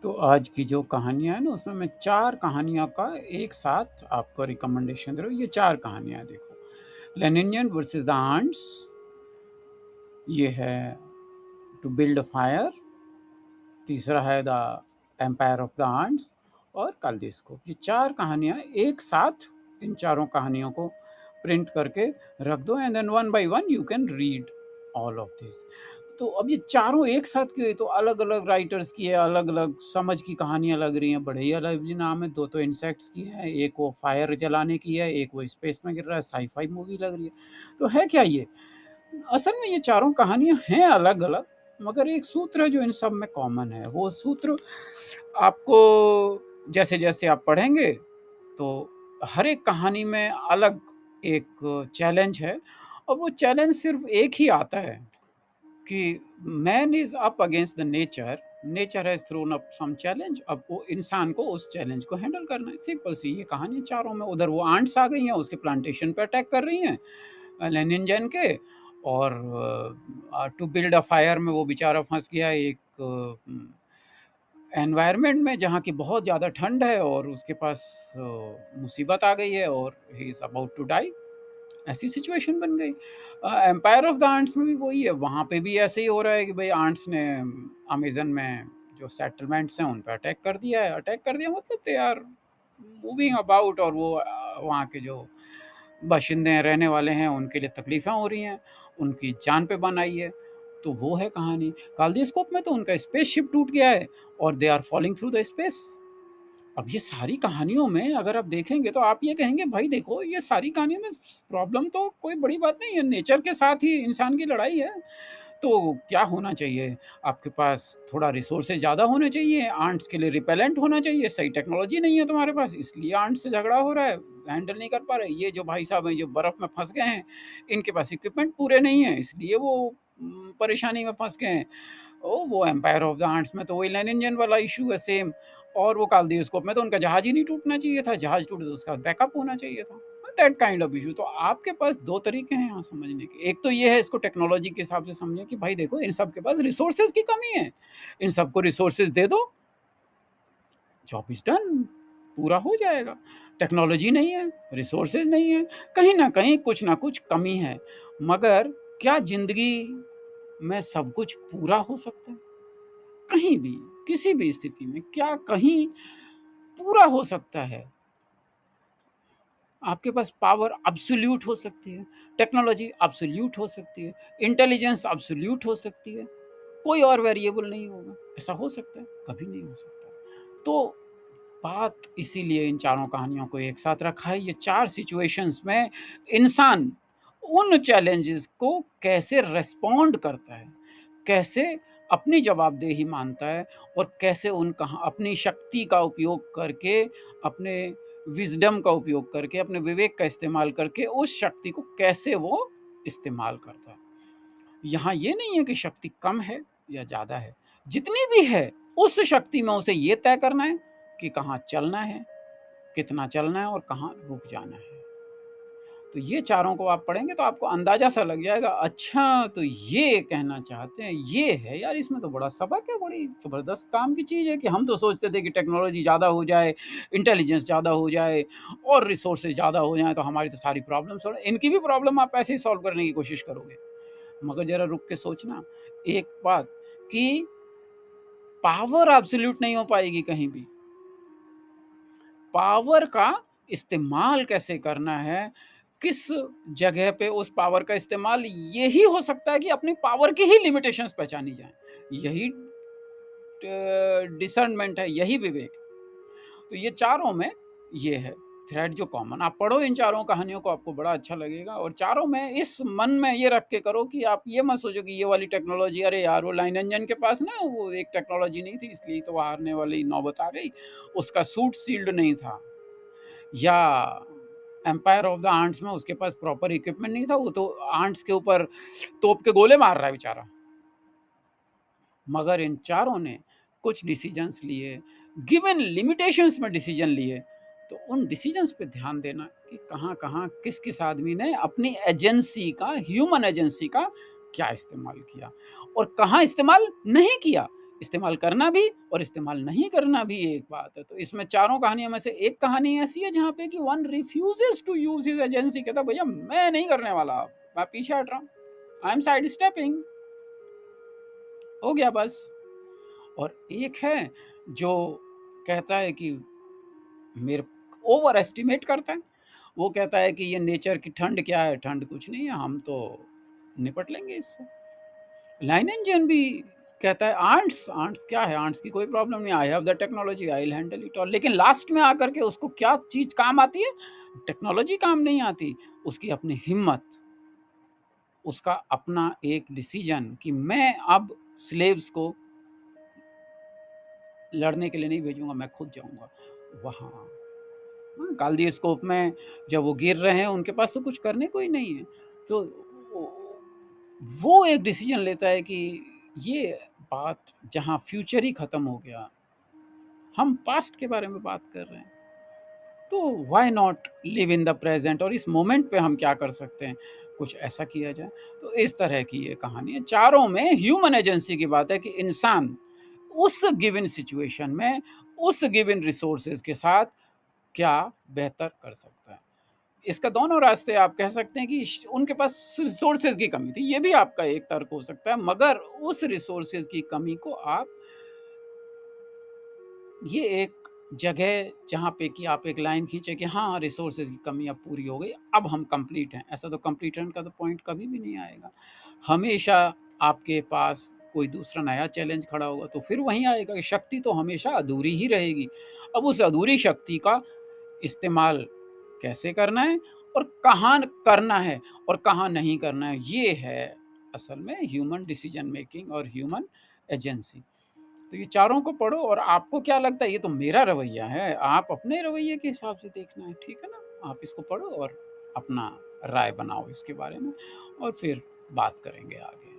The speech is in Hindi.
तो आज की जो कहानियाँ हैं ना, उसमें मैं 4 कहानियों का एक साथ आपको रिकमेंडेशन दे रहा हूँ। ये 4 कहानियाँ देखो। लेनिनियन वर्सेस द आंट्स, ये है टू बिल्ड अ फायर, तीसरा है the empire of the ants और काल्डिस्कोप। ये 4 कहानियाँ एक साथ, इन चारों कहानियों को प्रिंट करके रख दो and then one by one you can read all of this. तो अब ये चारों एक साथ क्यों है? तो अलग अलग राइटर्स की है, अलग अलग समझ की कहानियां लग रही हैं, बड़े ही अलग भी नाम है। दो तो इंसेक्ट्स की है, एक वो फायर जलाने की है, एक वो स्पेस में गिर रहा है, साईफाई मूवी लग रही है। तो है क्या ये? असल में ये चारों कहानियां हैं अलग अलग, मगर एक सूत्र है जो इन सब में कॉमन है। वो सूत्र आपको जैसे जैसे आप पढ़ेंगे तो हर एक कहानी में अलग एक चैलेंज है, और वो चैलेंज सिर्फ एक ही आता है कि man is up against the nature, nature has thrown up some challenge. अब वो इंसान को उस चैलेंज को हैंडल करना है, सिंपल सी ये कहानी चारों में। उधर वो आंट्स आ गई हैं, उसके प्लांटेशन पे अटैक कर रही हैं लेनिन जैन के, और टू बिल्ड अ फायर में वो बेचारा फंस गया एक एनवायरनमेंट में जहाँ की बहुत ज़्यादा ठंड है, और उसके पास मुसीबत आ गई है और he is about to die. ऐसी सिचुएशन बन गई। एम्पायर ऑफ द आंट्स में भी वही है, वहाँ पे भी ऐसे ही हो रहा है कि भाई आंट्स ने अमेजन में जो सेटलमेंट्स हैं उन पे अटैक कर दिया है। अटैक कर दिया मतलब दे आर मूविंग अबाउट, और वो वहाँ के जो बाशिंदे हैं, रहने वाले हैं, उनके लिए तकलीफ़ें हो रही हैं, उनकी जान पे बन आई है। तो वो है कहानी। काल्डिस्कोप में तो उनका स्पेसशिप टूट गया है और they are falling through the space. अब ये सारी कहानियों में अगर आप देखेंगे तो आप ये कहेंगे भाई देखो, ये सारी कहानियों में प्रॉब्लम तो कोई बड़ी बात नहीं है, नेचर के साथ ही इंसान की लड़ाई है। तो क्या होना चाहिए? आपके पास थोड़ा रिसोर्सेज ज़्यादा होने चाहिए, आंट्स के लिए रिपेलेंट होना चाहिए। सही टेक्नोलॉजी नहीं है तुम्हारे पास, इसलिए आंट्स से झगड़ा हो रहा है, हैंडल नहीं कर पा रहे। ये जो भाई साहब हैं जो बर्फ़ में फंस गए हैं, इनके पास इक्विपमेंट पूरे नहीं है, इसलिए वो परेशानी में फंस गए हैं। वो एम्पायर ऑफ द आंट्स में तो वही लेनिन वाला इशू है सेम। और वो काल्डियोस्कोप में तो उनका जहाज ही नहीं टूटना चाहिए था, जहाज टूटे तो उसका बैकअप होना चाहिए था। That kind of issue. तो आपके पास दो तरीके हैं यहाँ समझने के। एक तो ये है, इसको टेक्नोलॉजी के हिसाब से समझें कि भाई देखो इन सब के पास रिसोर्सेज की कमी है, इन सबको रिसोर्सेज दे दो, जॉब इज डन, पूरा हो जाएगा। टेक्नोलॉजी नहीं है, रिसोर्सेज नहीं है, कहीं ना कुछ कमी है। मगर क्या जिंदगी में सब कुछ पूरा हो सकता है? कहीं भी, किसी भी स्थिति में क्या कहीं पूरा हो सकता है? आपके पास पावर अब्सोल्यूट हो सकती है, टेक्नोलॉजी अब्सोल्यूट हो सकती है, इंटेलिजेंस अब्सोल्यूट हो सकती है, कोई और वेरिएबल नहीं होगा। ऐसा हो सकता है? कभी नहीं हो सकता। तो बात इसीलिए इन चारों कहानियों को एक साथ रखा है। ये चार सिचुएशंस में इंसान उन चैलेंजेस को कैसे रेस्पॉन्ड करता है, कैसे अपनी जवाबदेही मानता है, और कैसे उन कहा अपनी शक्ति का उपयोग करके, अपने विजडम का उपयोग करके, अपने विवेक का इस्तेमाल करके उस शक्ति को कैसे वो इस्तेमाल करता है। यहाँ ये नहीं है कि शक्ति कम है या ज़्यादा है, जितनी भी है उस शक्ति में उसे ये तय करना है कि कहाँ चलना है, कितना चलना है और कहाँ रुक जाना है। तो ये चारों को आप पढ़ेंगे तो आपको अंदाजा सा लग जाएगा, अच्छा तो ये कहना चाहते हैं, ये है यार, इसमें तो बड़ा सबक है, बड़ी ज़बरदस्त काम की चीज़ है। कि हम तो सोचते थे कि टेक्नोलॉजी ज़्यादा हो जाए, इंटेलिजेंस ज़्यादा हो जाए और रिसोर्सेज ज़्यादा हो जाए तो हमारी तो सारी प्रॉब्लम सॉल्व। इनकी भी प्रॉब्लम आप ऐसे ही सॉल्व करने की कोशिश करोगे, मगर ज़रा रुक के सोचना एक बात, कि पावर एब्सोल्यूट नहीं हो पाएगी कहीं भी। पावर का इस्तेमाल कैसे करना है, किस जगह पे उस पावर का इस्तेमाल, यही हो सकता है कि अपनी पावर की ही लिमिटेशंस पहचानी जाए। यही डिसर्नमेंट है, यही विवेक। तो ये चारों में ये है थ्रेड जो कॉमन। आप पढ़ो इन चारों कहानियों को, आपको बड़ा अच्छा लगेगा। और चारों में इस मन में ये रख के करो कि आप ये मत सोचो कि ये वाली टेक्नोलॉजी, अरे यार वो लाइन इंजन के पास ना वो एक टेक्नोलॉजी नहीं थी इसलिए तो हारने वाली नौबत आ गई, उसका सूट सील्ड नहीं था, या एम्पायर ऑफ द आंट्स में उसके पास प्रॉपर इक्विपमेंट नहीं था, वो तो आंट्स के ऊपर तोप के गोले मार रहा है बेचारा। मगर इन चारों ने कुछ डिसीजंस लिए, गिवन लिमिटेशंस में डिसीजन लिए। तो उन डिसीजंस पे ध्यान देना कि कहाँ कहाँ किस किस आदमी ने अपनी एजेंसी का, ह्यूमन एजेंसी का क्या इस्तेमाल किया और कहाँ इस्तेमाल नहीं किया। इस्तेमाल करना भी और इस्तेमाल नहीं करना भी एक बात है। तो इसमें चारों कहानियों में से एक कहानी ऐसी है जहाँ पे कि one refuses to use his agency, कहता है भैया मैं नहीं करने वाला अब, मैं पीछे हट रहा हूँ, आई एम साइड स्टेपिंग, हो गया बस। और एक है जो कहता है कि मेरे ओवर एस्टिमेट करता है, वो कहता है कि ये नेचर की ठंड क्या है, ठंड कुछ नहीं है, हम तो निपट लेंगे इससे। लाइनेंजियन भी कहता है आंट्स, आंट्स क्या है, आंट्स की कोई प्रॉब्लम नहीं, I have the technology, I will handle it all. लेकिन लास्ट में आकर के उसको क्या चीज काम आती है, टेक्नोलॉजी काम नहीं आती, उसकी अपनी हिम्मत, उसका अपना एक डिसीजन कि मैं अब स्लेव्स को लड़ने के लिए नहीं भेजूंगा, मैं खुद जाऊंगा वहाँ। कालदीस्कोप में जब वो गिर रहे हैं, उनके पास तो कुछ करने को ही नहीं है, तो वो एक डिसीजन लेता है कि ये बात जहाँ फ्यूचर ही खत्म हो गया, हम पास्ट के बारे में बात कर रहे हैं, तो why not live in the present, और इस मोमेंट पे हम क्या कर सकते हैं, कुछ ऐसा किया जाए। तो इस तरह की ये कहानी है, चारों में ह्यूमन एजेंसी की बात है कि इंसान उस गिवन सिचुएशन में उस गिवन रिसोर्सेज के साथ क्या बेहतर कर सकता है। इसका दोनों रास्ते आप कह सकते हैं कि उनके पास रिसोर्सेज की कमी थी, ये भी आपका एक तर्क हो सकता है, मगर उस रिसोर्सेज की कमी को आप, ये एक जगह जहाँ पे कि आप एक लाइन खींचे कि हाँ रिसोर्सेज की कमी अब पूरी हो गई, अब हम कंप्लीट हैं, ऐसा तो कंप्लीटन का तो पॉइंट कभी भी नहीं आएगा। हमेशा आपके पास कोई दूसरा नया चैलेंज खड़ा होगा, तो फिर वहीं आएगा कि शक्ति तो हमेशा अधूरी ही रहेगी। अब उस अधूरी शक्ति का इस्तेमाल कैसे करना है और कहाँ करना है और कहाँ नहीं करना है, ये है असल में ह्यूमन डिसीजन मेकिंग और ह्यूमन एजेंसी। तो ये चारों को पढ़ो, और आपको क्या लगता है, ये तो मेरा रवैया है, आप अपने रवैये के हिसाब से देखना है, ठीक है ना। आप इसको पढ़ो और अपना राय बनाओ इसके बारे में, और फिर बात करेंगे आगे।